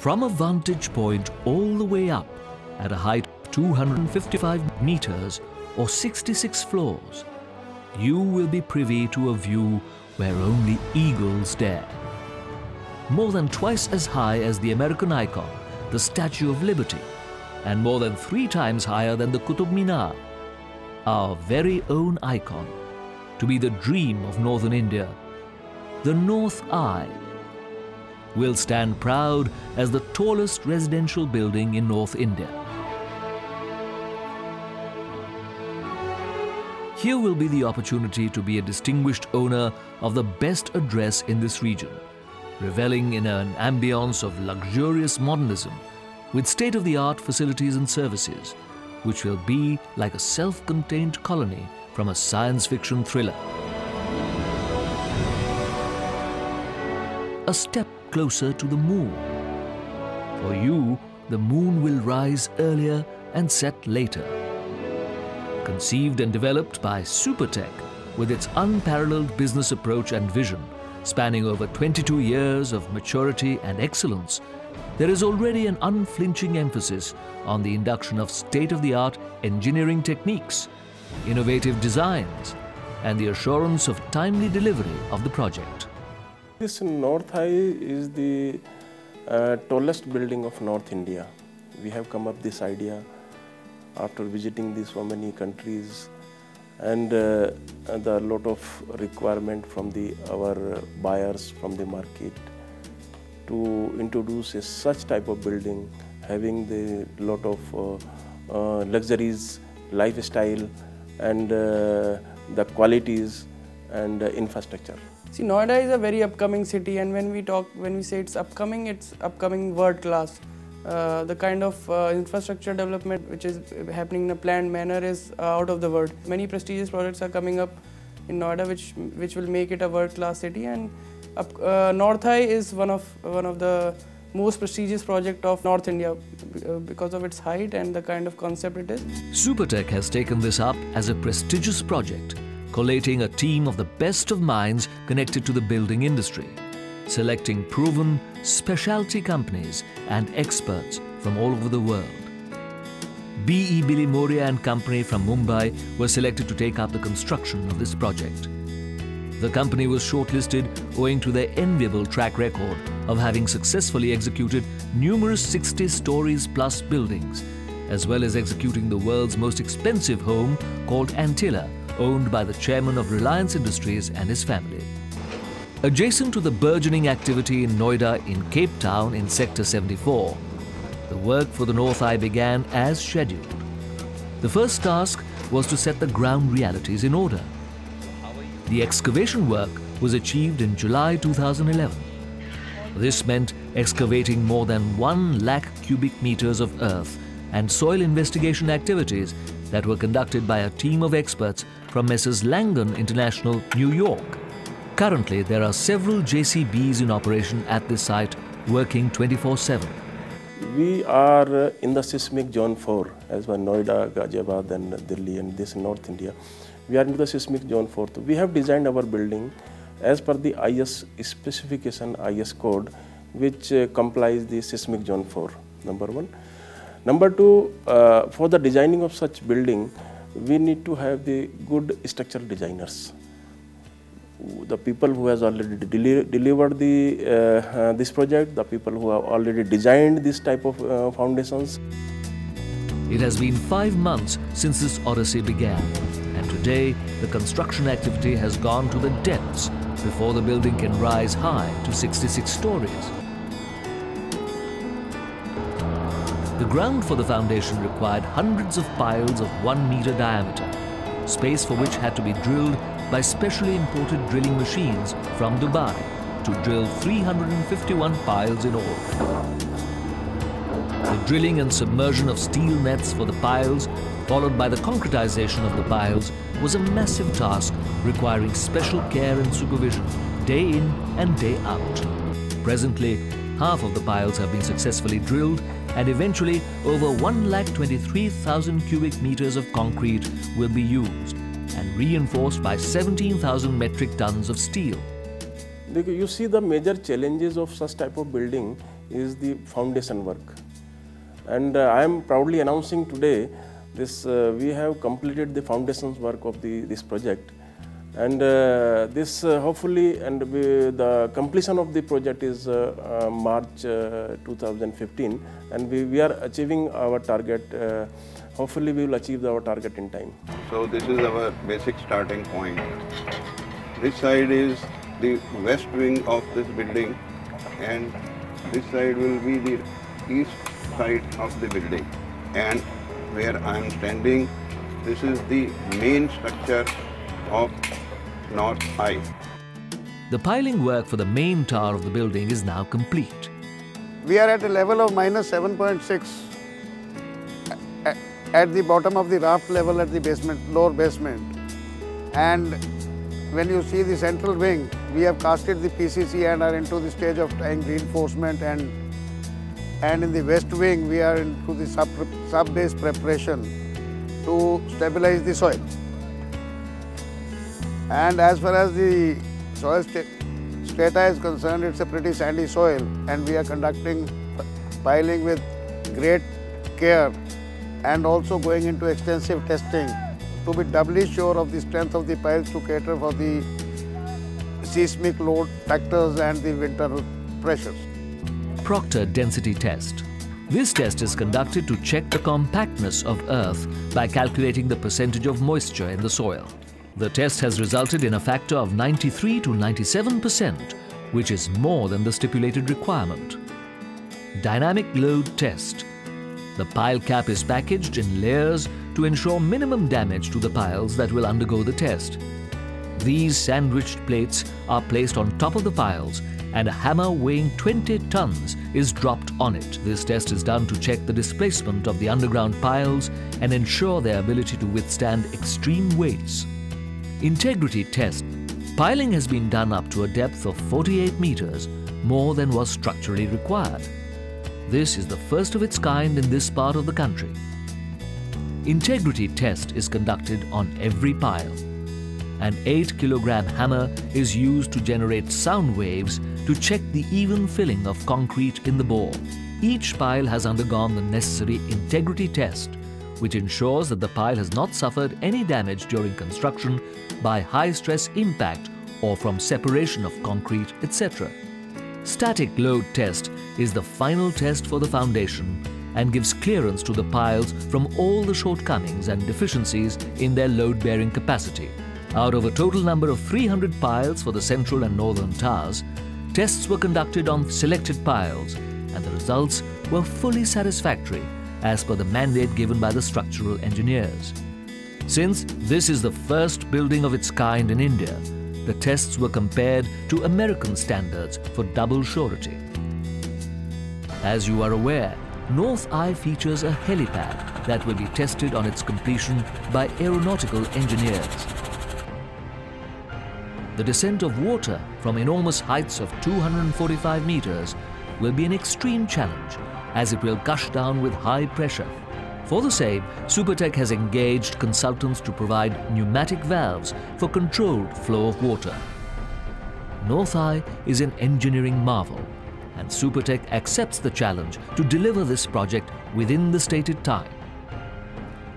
From a vantage point all the way up at a height of 255 meters or 66 floors, you will be privy to a view where only eagles dare. More than twice as high as the American icon, the Statue of Liberty, and more than 3 times higher than the Qutub Minar, our very own icon, to be the dream of northern India, the North Eye, will stand proud as the tallest residential building in North India. Here will be the opportunity to be a distinguished owner of the best address in this region, reveling in an ambience of luxurious modernism with state-of-the-art facilities and services, which will be like a self-contained colony from a science fiction thriller. A step closer to the moon. For you, the moon will rise earlier and set later. Conceived and developed by Supertech with its unparalleled business approach and vision, spanning over 22 years of maturity and excellence, there is already an unflinching emphasis on the induction of state-of-the-art engineering techniques, innovative designs, and the assurance of timely delivery of the project. This North Eye is the tallest building of North India. We have come up this idea after visiting so many countries, and the lot of requirement from our buyers from the market to introduce such type of building, having the lot of luxuries, lifestyle, and the qualities and infrastructure. See, Noida is a very upcoming city, and when we say it's upcoming world class. The kind of infrastructure development which is happening in a planned manner is out of the world. Many prestigious projects are coming up in Noida which will make it a world class city, and North Eye is one of the most prestigious project of North India because of its height and the kind of concept it is. Supertech has taken this up as a prestigious project, collating a team of the best of minds connected to the building industry, selecting proven specialty companies and experts from all over the world. B.E. Billy Moria and Company from Mumbai were selected to take up the construction of this project. The company was shortlisted owing to their enviable track record of having successfully executed numerous 60 stories plus buildings, as well as executing the world's most expensive home called Antilla, owned by the chairman of Reliance Industries and his family. Adjacent to the burgeoning activity in Noida in Cape Town in Sector 74, the work for the North Eye began as scheduled. The first task was to set the ground realities in order. The excavation work was achieved in July 2011. This meant excavating more than 1 lakh cubic meters of earth and soil investigation activities that were conducted by a team of experts from Messrs. Langan International, New York. Currently, there are several JCBs in operation at this site, working 24/7. We are in the seismic zone 4, as well Noida, Ghaziabad, and Delhi, and this North India. We are in the seismic zone 4. We have designed our building as per the IS specification, IS code, which complies the seismic zone 4, number 1. Number 2, for the designing of such building, we need to have the good structural designers. The people who has already delivered this project, the people who have already designed this type of foundations. It has been 5 months since this odyssey began, and today the construction activity has gone to the depths before the building can rise high to 66 stories. The ground for the foundation required hundreds of piles of 1 meter diameter, space for which had to be drilled by specially imported drilling machines from Dubai to drill 351 piles in all. The drilling and submersion of steel nets for the piles, followed by the concretization of the piles, was a massive task requiring special care and supervision day in and day out. Presently, half of the piles have been successfully drilled, and eventually over 1,23,000 cubic meters of concrete will be used and reinforced by 17,000 metric tons of steel. You see, the major challenges of such type of building is the foundation work. And I am proudly announcing today this we have completed the foundations work of this project. And this hopefully, and the completion of the project is March 2015, and we are achieving our target. Hopefully we will achieve our target in time. So this is our basic starting point. This side is the west wing of this building, and this side will be the east side of the building. And where I am standing, this is the main structure of North I. The piling work for the main tower of the building is now complete. We are at a level of -7.6 at the bottom of the raft level at the basement, lower basement. And when you see the central wing, we have casted the PCC and are into the stage of tying reinforcement, and in the west wing we are into the sub-base preparation to stabilize the soil. And as far as the soil strata is concerned, it's a pretty sandy soil, and we are conducting piling with great care and also going into extensive testing to be doubly sure of the strength of the piles to cater for the seismic load factors and the winter pressures. Proctor density test. This test is conducted to check the compactness of earth by calculating the percentage of moisture in the soil. The test has resulted in a factor of 93 to 97%, which is more than the stipulated requirement. Dynamic load test. The pile cap is packaged in layers to ensure minimum damage to the piles that will undergo the test. These sandwiched plates are placed on top of the piles, and a hammer weighing 20 tons is dropped on it. This test is done to check the displacement of the underground piles and ensure their ability to withstand extreme weights. Integrity test. Piling has been done up to a depth of 48 meters, more than was structurally required. This is the first of its kind in this part of the country. Integrity test is conducted on every pile. An 8-kilogram hammer is used to generate sound waves to check the even filling of concrete in the bore. Each pile has undergone the necessary integrity test, which ensures that the pile has not suffered any damage during construction by high-stress impact or from separation of concrete, etc. Static load test is the final test for the foundation and gives clearance to the piles from all the shortcomings and deficiencies in their load-bearing capacity. Out of a total number of 300 piles for the central and northern towers, tests were conducted on selected piles, and the results were fully satisfactory as per the mandate given by the structural engineers. Since this is the first building of its kind in India, the tests were compared to American standards for double surety. As you are aware, North I features a helipad that will be tested on its completion by aeronautical engineers. The descent of water from enormous heights of 245 meters will be an extreme challenge, as it will gush down with high pressure. For the same, Supertech has engaged consultants to provide pneumatic valves for controlled flow of water. North I is an engineering marvel, and Supertech accepts the challenge to deliver this project within the stated time.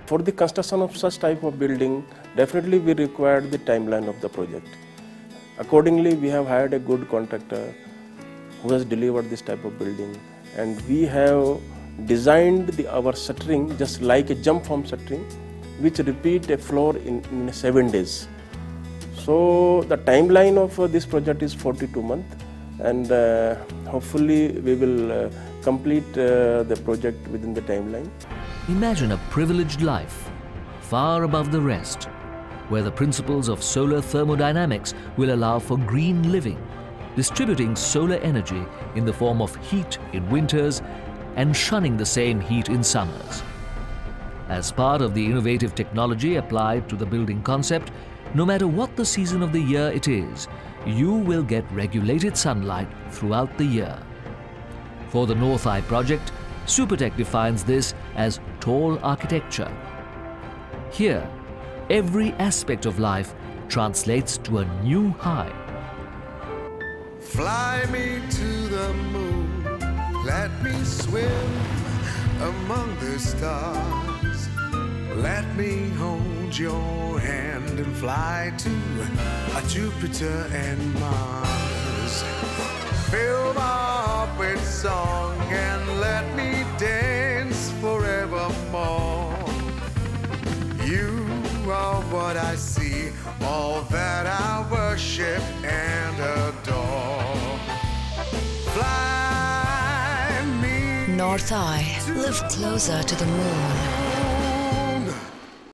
For the construction of such type of building, definitely we required the timeline of the project. Accordingly, we have hired a good contractor who has delivered this type of building, and we have designed our shuttering just like a jump form shuttering, which repeat a floor in 7 days. So the timeline of this project is 42 months, and hopefully we will complete the project within the timeline. Imagine a privileged life, far above the rest, where the principles of solar thermodynamics will allow for green living, distributing solar energy in the form of heat in winters and shunning the same heat in summers. As part of the innovative technology applied to the building concept, no matter what the season of the year it is, you will get regulated sunlight throughout the year. For the North I project, Supertech defines this as tall architecture. Here, every aspect of life translates to a new high. Fly me to the moon, Let me swim among the stars. Let me hold your hand and fly to Jupiter and Mars. Fill my heart with song and let me dance forevermore. You are what I see, all that I worship and adore. Fly me. North Eye, live closer to the moon.